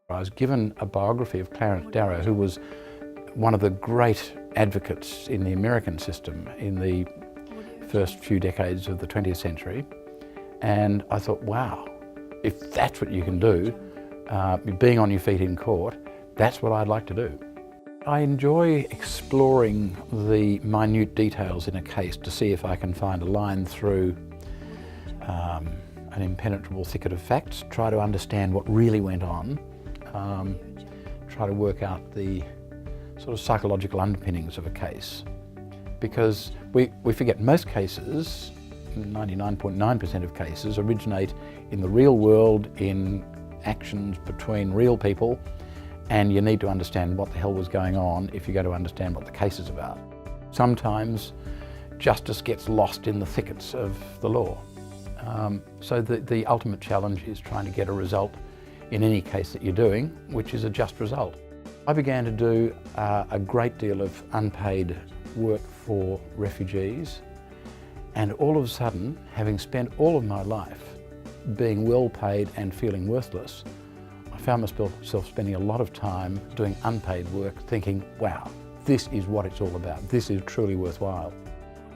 I was given a biography of Clarence Darrow, who was one of the great advocates in the American system in the first few decades of the 20th century. And I thought, wow, if that's what you can do, being on your feet in court, that's what I'd like to do. I enjoy exploring the minute details in a case to see if I can find a line through an impenetrable thicket of facts, try to understand what really went on, try to work out the sort of psychological underpinnings of a case. Because we forget most cases, 99.9% of cases, originate in the real world, in actions between real people, and you need to understand what the hell was going on if you're going to understand what the case is about. Sometimes justice gets lost in the thickets of the law. So the ultimate challenge is trying to get a result in any case that you're doing, which is a just result. I began to do a great deal of unpaid work for refugees, and all of a sudden, having spent all of my life being well paid and feeling worthless, I found myself spending a lot of time doing unpaid work, thinking, wow, this is what it's all about. This is truly worthwhile.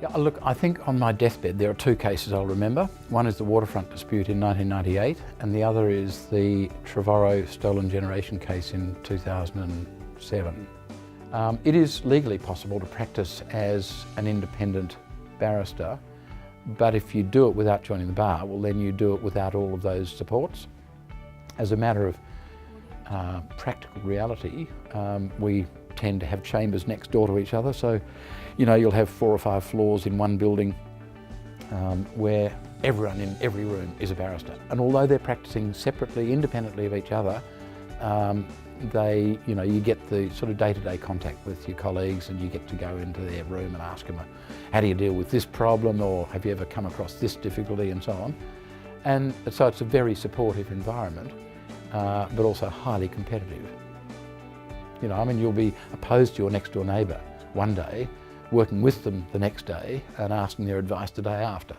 Yeah, look, I think on my deathbed there are two cases I'll remember. One is the waterfront dispute in 1998, and the other is the Trevorrow stolen generation case in 2007. It is legally possible to practice as an independent barrister, but if you do it without joining the bar, well then you do it without all of those supports. As a matter of practical reality, we tend to have chambers next door to each other, so you'll have 4 or 5 floors in one building where everyone in every room is a barrister. And although they're practicing separately, independently of each other, you get the sort of day-to-day contact with your colleagues, and you get to go into their room and ask them, how do you deal with this problem, or have you ever come across this difficulty, and so on. And so it's a very supportive environment, but also highly competitive. You'll be opposed to your next door neighbour one day, working with them the next day and asking their advice the day after.